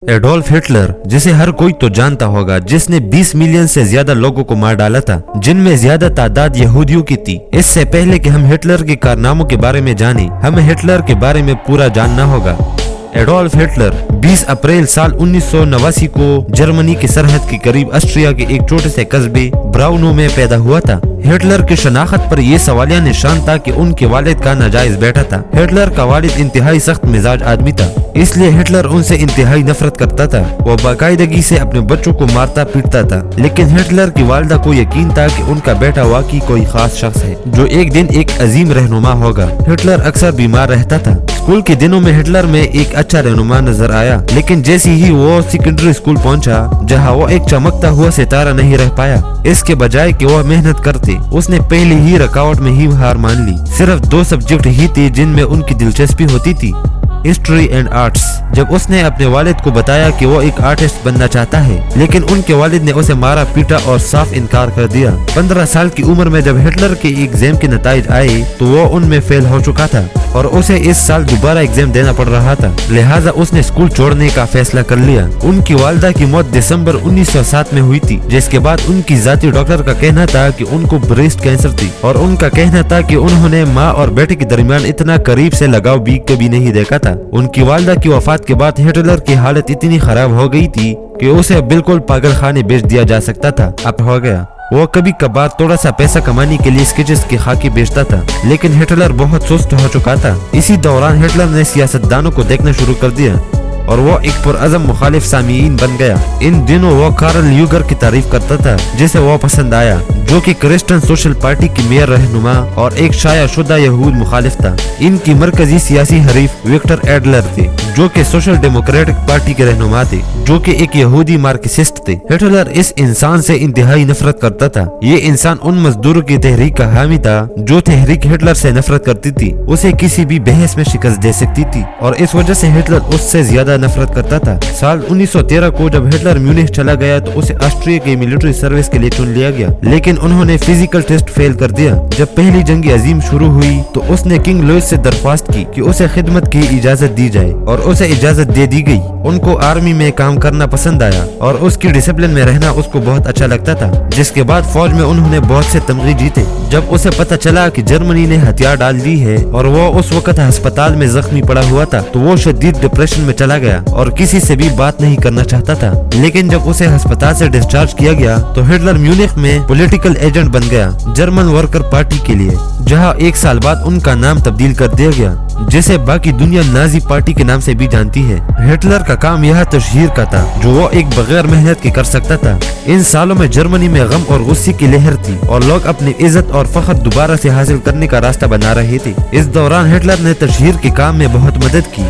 Adolf Hitler, जिसे हर कोई तो जानता होगा, जिसने 20 मिलियन से ज्यादा लोगों को मार डाला था, जिनमें ज्यादा तादाद यहूदियों की थी। इससे पहले कि हम हिटलर के कारनामों के बारे में जानें, हमें हिटलर के बारे में पूरा जानना होगा। एडोल्फ हिटलर 20 अप्रैल साल 1989 को जर्मनी की सरहद के करीब ऑस्ट्रिया के एक छोटे से कस्बे ब्राउनो में पैदा हुआ था। हिटलर की शनाख्त पर यह सवालिया निशान था कि उनके वालिद का नाजायज बेटा था। हिटलर का वालिद इंतहाई सख्त मिजाज आदमी था, इसलिए हिटलर उनसे इंतहाई नफरत करता था। वो बाकायदगी से अपने बच्चों को मारता पीटता था। लेकिन हिटलर की वालिदा को यकीन था कि उनका बेटा वाकई कोई खास शख्स है जो एक दिन एक अजीम रहनुमा होगा। हिटलर अक्सर बीमार रहता था। स्कूल के दिनों में हिटलर में एक अच्छा रहनुमा नजर आया, लेकिन जैसे ही वो सेकेंडरी स्कूल पहुंचा, जहां वो एक चमकता हुआ सितारा नहीं रह पाया, इसके बजाय कि वह मेहनत करते, उसने पहली ही रकावट में ही हार मान ली। सिर्फ 2 सब्जेक्ट ही थे जिनमें उनकी दिलचस्पी होती थी, हिस्ट्री एंड आर्ट्स। जब उसने अपने वालिद को बताया कि वो एक आर्टिस्ट बनना चाहता है, लेकिन उनके वालिद ने उसे मारा पीटा और साफ इनकार कर दिया। 15 साल की उम्र में जब हिटलर के एग्जाम के नताइज आए तो वो उनमें फेल हो चुका था और उसे इस साल दोबारा एग्जाम देना पड़ रहा था। लिहाजा उसने स्कूल छोड़ने का फैसला कर लिया। उनकी वालिदा की मौत दिसंबर 1907 में हुई थी, जिसके बाद उनकी जाती डॉक्टर का कहना था कि उनको ब्रेस्ट कैंसर थी और उनका कहना था कि उन्होंने माँ और बेटे के दरमियान इतना करीब से लगाव भी कभी नहीं देखा था। उनकी वालिदा की वफात के बाद हिटलर की हालत इतनी खराब हो गई थी कि उसे बिल्कुल पागल खाने बेच दिया जा सकता था। अब हो गया। वो कभी कभार थोड़ा सा पैसा कमाने के लिए स्केचेस की खाकी बेचता था, लेकिन हिटलर बहुत सुस्त हो चुका था। इसी दौरान हिटलर ने सियासतदानों को देखना शुरू कर दिया और वो एक पुरअज़म मुखालिफ सामीन बन गया। इन दिनों वो कार्ल ल्यूगर की तारीफ करता था, जिसे वो पसंद आया, जो कि क्रिश्चियन सोशल पार्टी की मेयर रहनुमा और एक शायाशुदा यहूद मुखालिफ था। इनकी मरकजी सियासी हरीफ विक्टर एडलर थे, जो कि सोशल डेमोक्रेटिक पार्टी के रहनुमा थे, जो कि एक यहूदी मार्क्सिस्ट थे। हिटलर इस इंसान से इंतहाई नफरत करता था। ये इंसान उन मजदूरों की तहरीक का हामी था जो तहरीक हिटलर से नफरत करती थी, उसे किसी भी बहस में शिकस्त दे सकती थी और इस वजह से हिटलर उससे ज्यादा नफरत करता था। साल 1913 को जब हिटलर म्यूनिख चला गया तो उसे ऑस्ट्रिया की मिलिट्री सर्विस के लिए चुन लिया गया, लेकिन उन्होंने फिजिकल टेस्ट फेल कर दिया। जब पहली जंग अजीम शुरू हुई तो उसने किंग लुइस से दरख्वास्त की कि उसे खिदमत की इजाजत दी जाए और उसे इजाजत दे दी गई। उनको आर्मी में काम करना पसंद आया और उसकी डिसिप्लिन में रहना उसको बहुत अच्छा लगता था, जिसके बाद फौज में उन्होंने बहुत से तमगे जीते। जब उसे पता चला कि जर्मनी ने हथियार डाल दी है और वो उस वक्त अस्पताल में जख्मी पड़ा हुआ था, तो वो शदीद डिप्रेशन में चला गया और किसी से भी बात नहीं करना चाहता था। लेकिन जब उसे अस्पताल से डिस्चार्ज किया गया तो हिटलर म्यूनिख में पॉलिटिकल एजेंट बन गया जर्मन वर्कर पार्टी के लिए, जहां 1 साल बाद उनका नाम तब्दील कर दिया गया, जिसे बाकी दुनिया नाजी पार्टी के नाम से भी जानती है। हिटलर का काम यह तशहीर का था जो वो एक बगैर मेहनत के कर सकता था। इन सालों में जर्मनी में गम और गुस्से की लहर थी और लोग अपनी इज्जत और फख्र दोबारा से हासिल करने का रास्ता बना रहे थे। इस दौरान हिटलर ने तशहीर के काम में बहुत मदद की,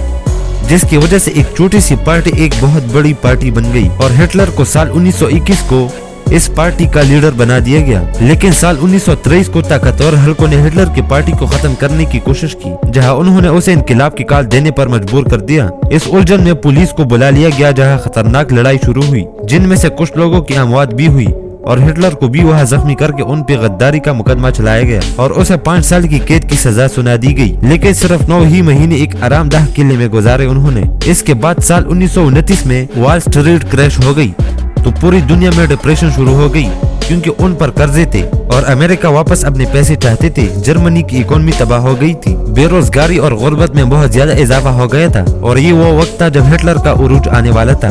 जिसकी वजह से एक छोटी सी पार्टी एक बहुत बड़ी पार्टी बन गई और हिटलर को साल 1921 को इस पार्टी का लीडर बना दिया गया। लेकिन साल 1923 को ताकतवर हल्कों ने हिटलर की पार्टी को खत्म करने की कोशिश की, जहां उन्होंने उसे इनकलाब की काल देने पर मजबूर कर दिया। इस उलझन में पुलिस को बुला लिया गया, जहां खतरनाक लड़ाई शुरू हुई, जिनमें से कुछ लोगों की अमवात भी हुई और हिटलर को भी वहां जख्मी करके उन पे गद्दारी का मुकदमा चलाया गया और उसे 5 साल की कैद की सजा सुना दी गई। लेकिन सिर्फ 9 ही महीने एक आरामदाह किले में गुजारे उन्होंने। इसके बाद साल 1929 में वॉल स्ट्रीट क्रैश हो गई तो पूरी दुनिया में डिप्रेशन शुरू हो गई, क्योंकि उन पर कर्जे थे और अमेरिका वापस अपने पैसे चाहते थे। जर्मनी की इकोनॉमी तबाह हो गई थी, बेरोजगारी और गुर्बत में बहुत ज्यादा इजाफा हो गया था और ये वो वक्त था जब हिटलर का उरूज आने वाला था।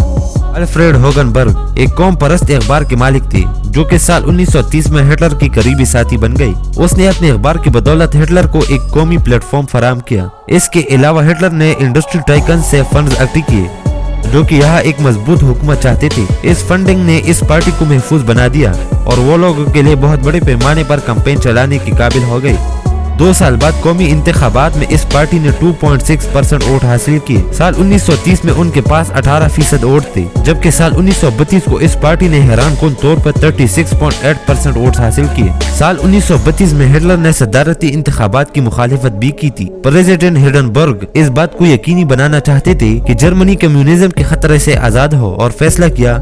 अल्फ्रेड होगनबर्ग एक कौम परस्त अखबार के मालिक थे, जो कि साल 1930 में हिटलर की करीबी साथी बन गए। उसने अपने अखबार की बदौलत हिटलर को एक कौमी प्लेटफॉर्म फराहम किया। इसके अलावा हिटलर ने इंडस्ट्री टाइकन से फंड इकट्ठे किए, जो कि यहाँ एक मजबूत हुकूमत चाहते थे। इस फंडिंग ने इस पार्टी को महफूज बना दिया और वो लोगों के लिए बहुत बड़े पैमाने पर कैंपेन चलाने के काबिल हो गए। 2 साल बाद कौमी इंतखाबात में इस पार्टी ने 2.6% वोट हासिल किए। साल 1930 में उनके पास 18% वोट थे, जबकि साल 1932 को इस पार्टी ने हैरानकुन तौर पर 36.8% वोट हासिल किए। साल 1932 में हिटलर ने सदारती इंतखाबात की मुखालिफत भी की थी। प्रेसिडेंट हिंडनबर्ग इस बात को यकीनी बनाना चाहते थे कि जर्मनी कम्युनिज्म के खतरे से आजाद हो और फैसला किया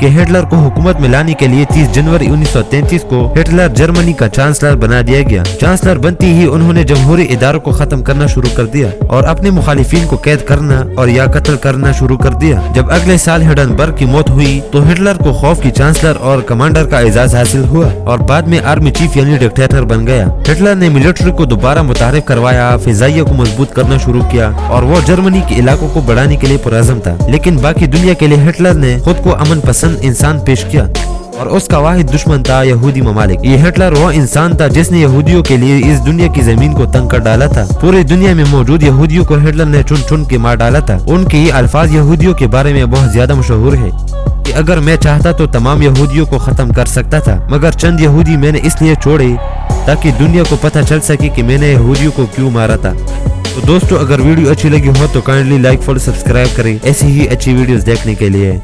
कि हिटलर को हुकूमत में लाने के लिए 30 जनवरी 1933 को हिटलर जर्मनी का चांसलर बना दिया गया। चांसलर बनते ही उन्होंने जमहूरी इदारों को खत्म करना शुरू कर दिया और अपने मुखालिफिन को कैद करना और या कत्ल करना शुरू कर दिया। जब अगले साल हिंडनबर्ग की मौत हुई तो हिटलर को खौफ की चांसलर और कमांडर का एजाज हासिल हुआ और बाद में आर्मी चीफ यानी डिक्टेटर बन गया। हिटलर ने मिलिट्री को दोबारा मुतारिफ करवाया, फिजाइया को मजबूत करना शुरू किया और वो जर्मनी के इलाकों को बढ़ाने के लिए पुरअज़्म था। लेकिन बाकी दुनिया के लिए हिटलर ने खुद को अमन पसंद इंसान पेश किया और उसका वाहिद दुश्मन था यहूदी ममालिक। ये हिटलर वो इंसान था जिसने यहूदियों के लिए इस दुनिया की जमीन को तंग कर डाला था। पूरी दुनिया में मौजूद यहूदियों को हिटलर ने चुन चुन के मार डाला था। उनके ये अल्फाज यहूदियों के बारे में बहुत ज्यादा मशहूर है कि अगर मैं चाहता तो तमाम यहूदियों को खत्म कर सकता था, मगर चंद यहूदी मैंने इसलिए छोड़े ताकि दुनिया को पता चल सके कि मैंने यहूदियों को क्यों मारा था। तो दोस्तों, अगर वीडियो अच्छी लगी हो तो काइंडली लाइक फॉलो सब्सक्राइब करें ऐसी ही अच्छी वीडियोस देखने के लिए।